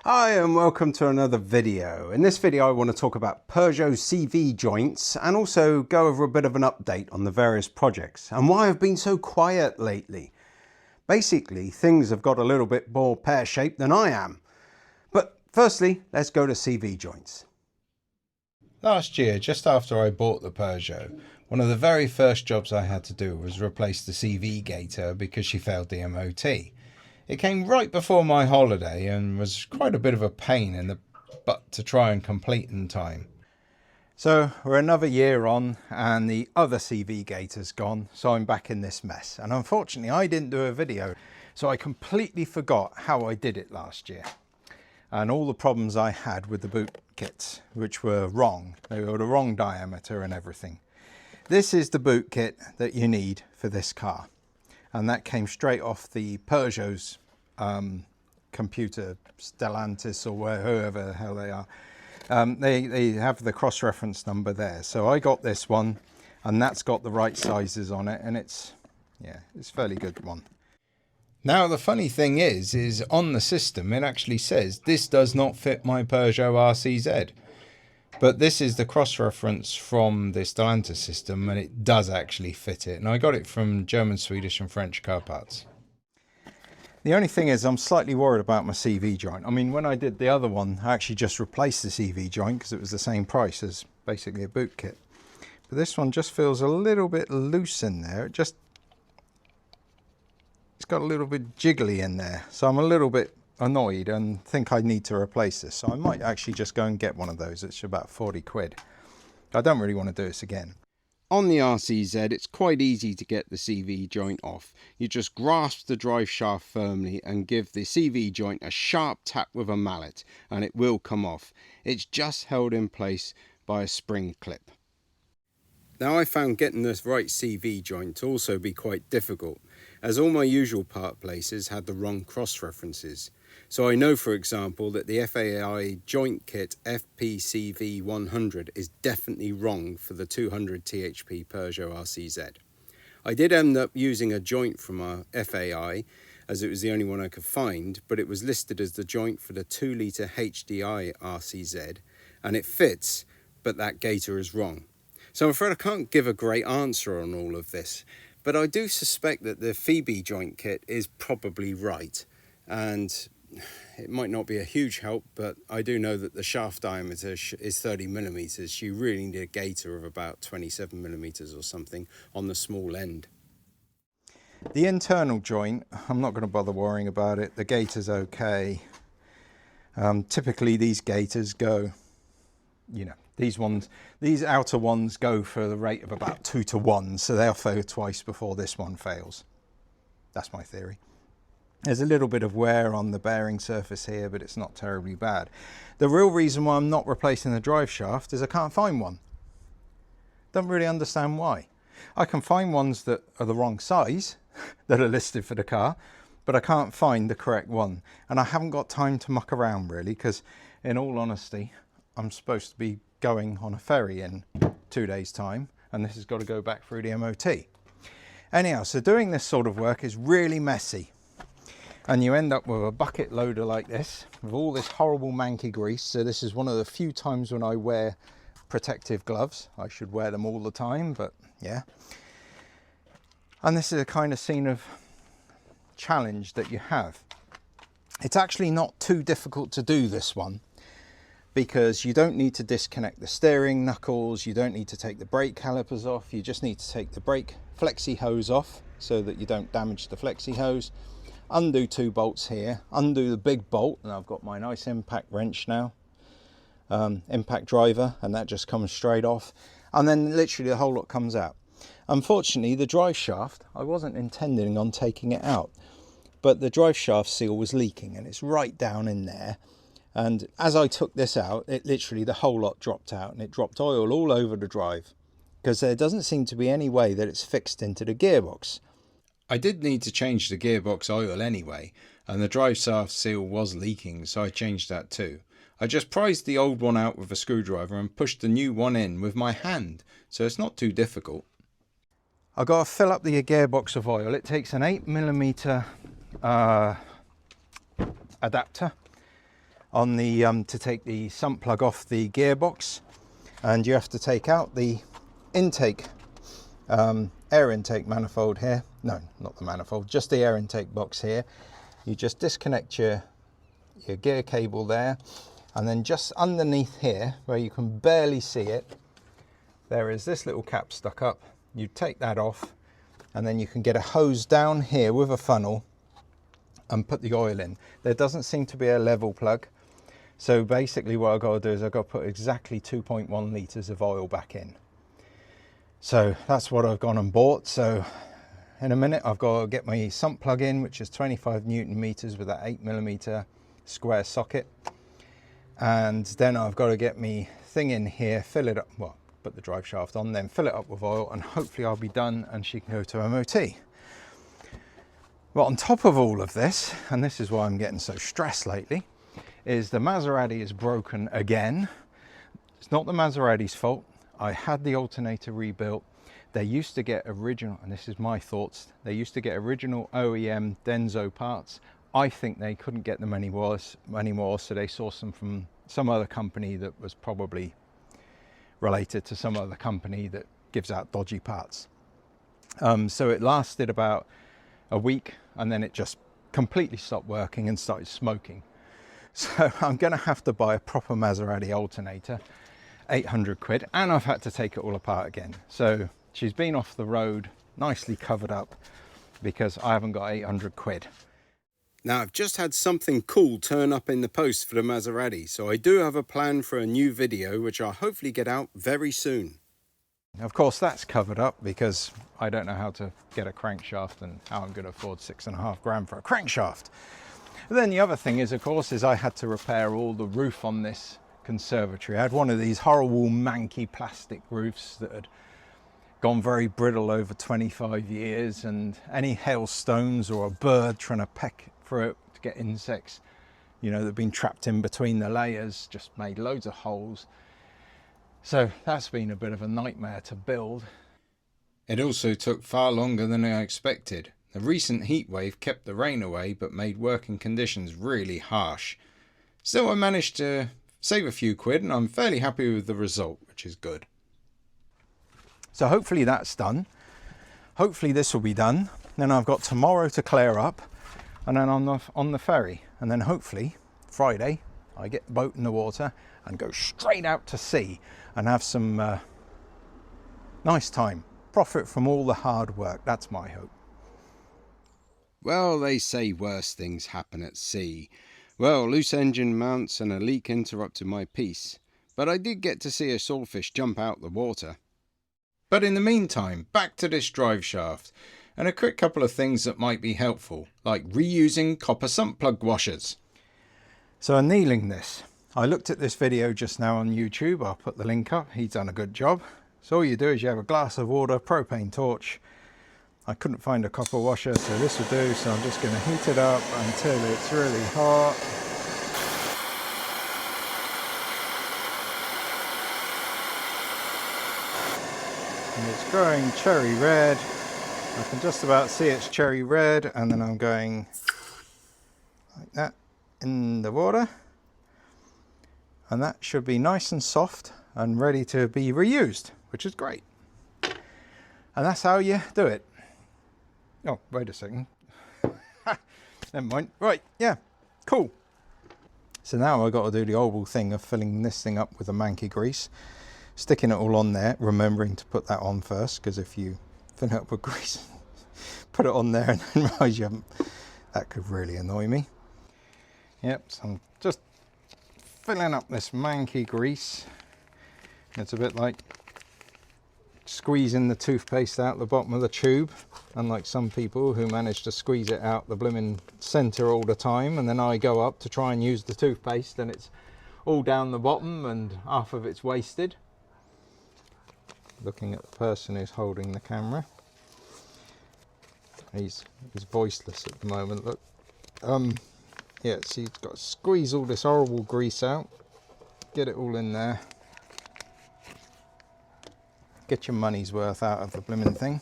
Hi and welcome to another video. In this video I want to talk about Peugeot CV joints and also go over a bit of an update on the various projects and why I've been so quiet lately. Basically things have got a little bit more pear-shaped than I am. But firstly, let's go to CV joints. Last year, just after I bought the Peugeot, one of the very first jobs I had to do was replace the CV gaiter because she failed the MOT. It came right before my holiday and was quite a bit of a pain in the butt to try and complete in time. So we're another year on and the other CV gaiter's gone, so I'm back in this mess. And unfortunately I didn't do a video, so I completely forgot how I did it last year. And all the problems I had with the boot kits, which were wrong. They were the wrong diameter and everything. This is the boot kit that you need for this car. And that came straight off the Peugeot's computer, Stellantis or whoever the hell they are. They have the cross-reference number there. So I got this one and that's got the right sizes on it, and it's a fairly good one. Now the funny thing is on the system it actually says this does not fit my Peugeot RCZ. But this is the cross-reference from the Stellantis system and it does actually fit it. And I got it from German, Swedish and French car parts. The only thing is I'm slightly worried about my CV joint. I mean, when I did the other one, I actually just replaced the CV joint because it was the same price as basically a boot kit. But this one just feels a little bit loose in there. It's got a little bit jiggly in there. So I'm a little bit annoyed and think I need to replace this. So I might actually just go and get one of those. It's about 40 quid. I don't really want to do this again. On the RCZ, it's quite easy to get the CV joint off. You just grasp the drive shaft firmly and give the CV joint a sharp tap with a mallet and it will come off. It's just held in place by a spring clip. Now I found getting this right CV joint to also be quite difficult, as all my usual part places had the wrong cross references. So I know, for example, that the FAI joint kit FPCV 100 is definitely wrong for the 200 THP Peugeot RCZ. I did end up using a joint from our FAI, as it was the only one I could find, but it was listed as the joint for the 2 litre HDI RCZ, and it fits, but that gaiter is wrong. So I'm afraid I can't give a great answer on all of this, but I do suspect that the Phoebe joint kit is probably right, and it might not be a huge help, but I do know that the shaft diameter is 30 millimeters. You really need a gaiter of about 27 millimeters or something on the small end. The internal joint, I'm not going to bother worrying about it. The gaiter's okay. Typically these gaiters go, these outer ones go for the rate of about 2 to 1, so they'll fail twice before this one fails. That's my theory. There's a little bit of wear on the bearing surface here, but it's not terribly bad. The real reason why I'm not replacing the drive shaft is I can't find one. Don't really understand why. I can find ones that are the wrong size that are listed for the car, but I can't find the correct one. And I haven't got time to muck around really, because in all honesty, I'm supposed to be going on a ferry in 2 days' time, and this has got to go back through the MOT. Anyhow, so doing this sort of work is really messy. And you end up with a bucket loader like this, with all this horrible manky grease. So this is one of the few times when I wear protective gloves. I should wear them all the time, but yeah. And this is a kind of scene of challenge that you have. It's actually not too difficult to do this one, because you don't need to disconnect the steering knuckles, you don't need to take the brake calipers off, you just need to take the brake flexi hose off so that you don't damage the flexi hose. Undo 2 bolts here, undo the big bolt, and I've got my nice impact wrench now, impact driver, and that just comes straight off, and then literally the whole lot comes out. Unfortunately the drive shaft, I wasn't intending on taking it out, but the drive shaft seal was leaking and it's right down in there. And as I took this out, it literally, the whole lot dropped out, and it dropped oil all over the drive, because there doesn't seem to be any way that it's fixed into the gearbox. I did need to change the gearbox oil anyway, and the drive shaft seal was leaking, so I changed that too. I just prized the old one out with a screwdriver and pushed the new one in with my hand, so it's not too difficult. I've got to fill up the gearbox of oil. It takes an 8mm adapter. on the to take the sump plug off the gearbox, and you have to take out the intake air intake manifold here. No, not the manifold, just the air intake box here. You just disconnect your gear cable there, and then just underneath here, where you can barely see it, there is this little cap stuck up. You take that off, and then you can get a hose down here with a funnel and put the oil in. There doesn't seem to be a level plug, so basically what I've got to do is I've got to put exactly 2.1 litres of oil back in. So that's what I've gone and bought. So in a minute I've got to get my sump plug in, which is 25 Newton meters with that 8mm square socket, and then I've got to get me thing in here, fill it up, well, put the drive shaft on, then fill it up with oil, and hopefully I'll be done and she can go to MOT. Well, on top of all of this, and this is why I'm getting so stressed lately, is the Maserati is broken again. It's not the Maserati's fault. I had the alternator rebuilt. They used to get original, and this is my thoughts, they used to get original OEM Denso parts. I think they couldn't get them anymore, so they sourced them from some other company that was probably related to some other company that gives out dodgy parts. So it lasted about a week, and then it just completely stopped working and started smoking. So I'm going to have to buy a proper Maserati alternator, 800 quid, and I've had to take it all apart again. So she's been off the road, nicely covered up, because I haven't got 800 quid. Now, I've just had something cool turn up in the post for the Maserati, so I do have a plan for a new video, which I'll hopefully get out very soon. Of course, that's covered up because I don't know how to get a crankshaft and how I'm going to afford £6.5 grand for a crankshaft. And then the other thing is, of course, is I had to repair all the roof on this conservatory. I had one of these horrible manky plastic roofs that had gone very brittle over 25 years, and any hailstones or a bird trying to peck through it to get insects, you know, that have been trapped in between the layers, just made loads of holes. So that's been a bit of a nightmare to build. It also took far longer than I expected. The recent heat wave kept the rain away but made working conditions really harsh. Still, I managed to save a few quid, and I'm fairly happy with the result, which is good. So hopefully that's done. Hopefully this will be done. Then I've got tomorrow to clear up, and then on the ferry, and then hopefully Friday I get the boat in the water and go straight out to sea and have some nice time. Profit from all the hard work. That's my hope. Well, they say worse things happen at sea. Well, loose engine mounts and a leak interrupted my peace, but I did get to see a swordfish jump out the water. But in the meantime, back to this drive shaft, and a quick couple of things that might be helpful, like reusing copper sump plug washers. So annealing this, I looked at this video just now on YouTube. I'll put the link up. He's done a good job. So all you do is you have a glass of water, propane torch. I couldn't find a copper washer, so this will do. So I'm just going to heat it up until it's really hot. And it's growing cherry red. I can just about see it's cherry red, and then I'm going like that in the water, and that should be nice and soft and ready to be reused, which is great. And that's how you do it. Oh, wait a second. Never mind. Right, yeah, cool. So now I've got to do the horrible thing of filling this thing up with a manky grease, sticking it all on there, remembering to put that on first, because if you fill it up with grease, put it on there and then realize you haven't, that could really annoy me. Yep, so I'm just filling up this manky grease. It's a bit like squeezing the toothpaste out the bottom of the tube, unlike some people who manage to squeeze it out the blooming centre all the time, and then I go up to try and use the toothpaste and it's all down the bottom and half of it's wasted. Looking at the person who's holding the camera, he's voiceless at the moment. Look, yeah, so you've got to squeeze all this horrible grease out, get it all in there, get your money's worth out of the blooming thing.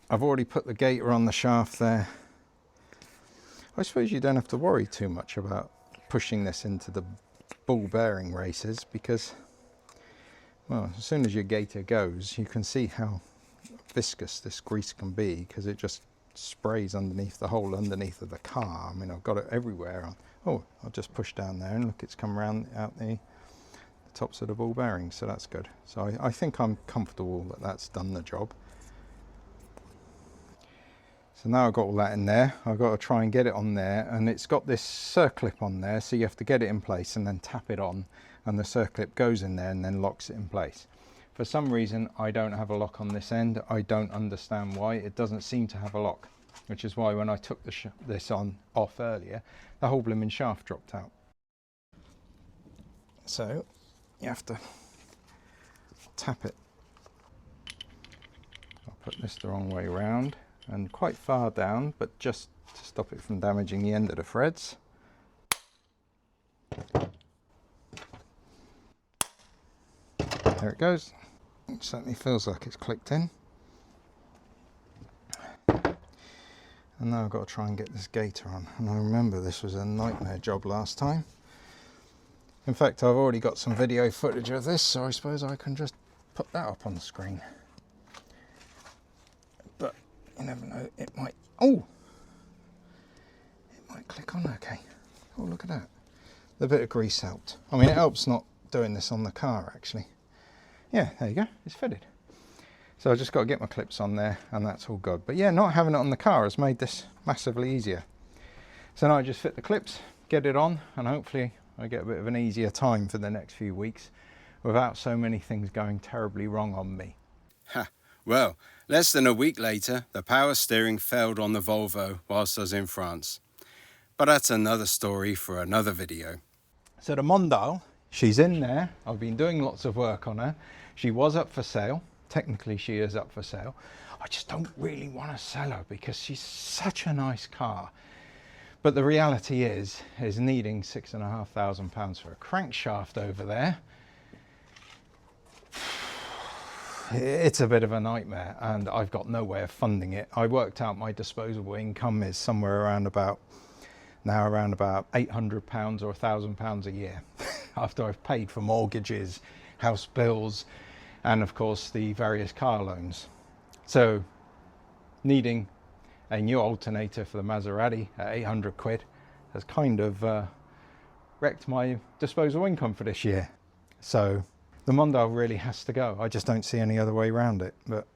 I've already put the gaiter on the shaft there. I suppose you don't have to worry too much about pushing this into the ball bearing races because, well, as soon as your gaiter goes, you can see how viscous this grease can be because it just sprays underneath the hole underneath of the car. I mean, I've got it everywhere. Oh, I'll just push down there and look, it's come around out the tops of the ball bearings, so that's good. So I think I'm comfortable that that's done the job. So now I've got all that in there, I've got to try and get it on there, and it's got this circlip on there, so you have to get it in place and then tap it on, and the circlip goes in there and then locks it in place. For some reason I don't have a lock on this end. I don't understand why. It doesn't seem to have a lock, which is why when I took this off earlier, the whole blooming shaft dropped out. So you have to tap it. I'll put this the wrong way around and quite far down, but just to stop it from damaging the end of the threads. There it goes. It certainly feels like it's clicked in. And now I've got to try and get this gaiter on. And I remember this was a nightmare job last time. In fact, I've already got some video footage of this, so I suppose I can just put that up on the screen. But you never know, it might, oh! It might click on okay. Oh, look at that. The bit of grease helped. I mean, it helps not doing this on the car, actually. Yeah, there you go, it's fitted. So I just got to get my clips on there and that's all good. But yeah, not having it on the car has made this massively easier. So now I just fit the clips, get it on, and hopefully I get a bit of an easier time for the next few weeks without so many things going terribly wrong on me. Ha! Well, less than a week later, the power steering failed on the Volvo whilst I was in France. But that's another story for another video. So the Mondale, she's in there. I've been doing lots of work on her. She was up for sale. Technically she is up for sale. I just don't really want to sell her because she's such a nice car. But the reality is needing £6,500 for a crankshaft over there. It's a bit of a nightmare and I've got no way of funding it. I worked out my disposable income is somewhere around about £800 or £1,000 a year after I've paid for mortgages, house bills, and of course the various car loans. So needing a new alternator for the Maserati at 800 quid has kind of wrecked my disposable income for this year. So the Mondale really has to go. I just don't see any other way around it, but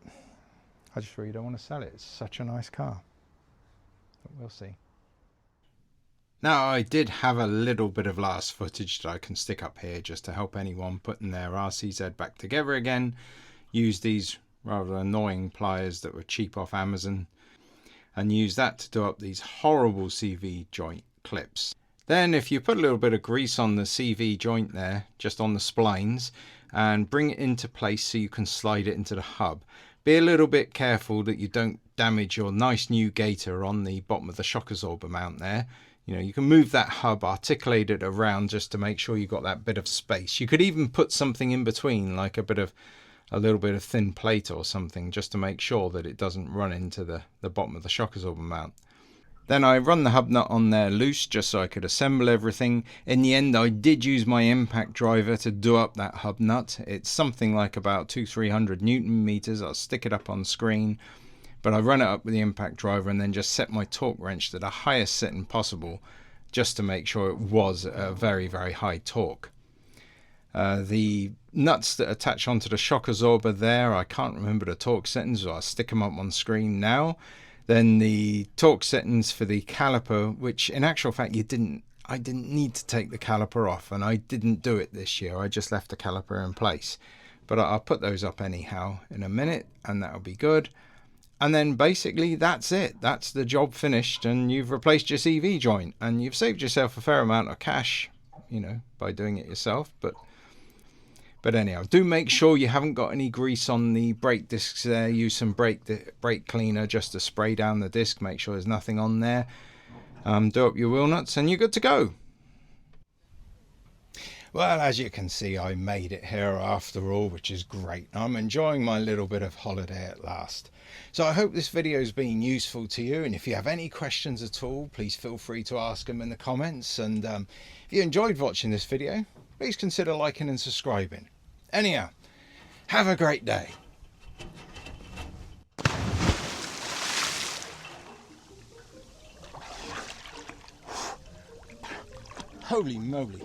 I just really don't want to sell it. It's such a nice car, but we'll see. Now, I did have a little bit of last footage that I can stick up here just to help anyone putting their RCZ back together again. Use these rather annoying pliers that were cheap off Amazon and use that to do up these horrible CV joint clips. Then if you put a little bit of grease on the CV joint there, just on the splines, and bring it into place so you can slide it into the hub. Be a little bit careful that you don't damage your nice new gaiter on the bottom of the shock absorber mount there. You know, you can move that hub, articulate it around just to make sure you got that bit of space. You could even put something in between, like a little bit of thin plate or something, just to make sure that it doesn't run into the bottom of the shock absorber mount. Then I run the hub nut on there loose just so I could assemble everything. In the end, I did use my impact driver to do up that hub nut. It's something like about 200-300 Newton meters. I'll stick it up on screen. But I run it up with the impact driver and then just set my torque wrench to the highest setting possible just to make sure it was a very, very high torque. The nuts that attach onto the shock absorber there, I can't remember the torque settings, so I'll stick them up on screen now. Then the torque settings for the caliper, which in actual fact I didn't need to take the caliper off, and I didn't do it this year. I just left the caliper in place. But I'll put those up anyhow in a minute, and that'll be good. And then basically that's it. That's the job finished, and you've replaced your CV joint, and you've saved yourself a fair amount of cash, you know, by doing it yourself. But anyhow, do make sure you haven't got any grease on the brake discs there. Use some brake cleaner just to spray down the disc. Make sure there's nothing on there. Do up your wheel nuts and you're good to go. Well, as you can see, I made it here after all, which is great. I'm enjoying my little bit of holiday at last. So I hope this video has been useful to you, and if you have any questions at all, please feel free to ask them in the comments. And if you enjoyed watching this video, please consider liking and subscribing. Anyhow, have a great day. Holy moly.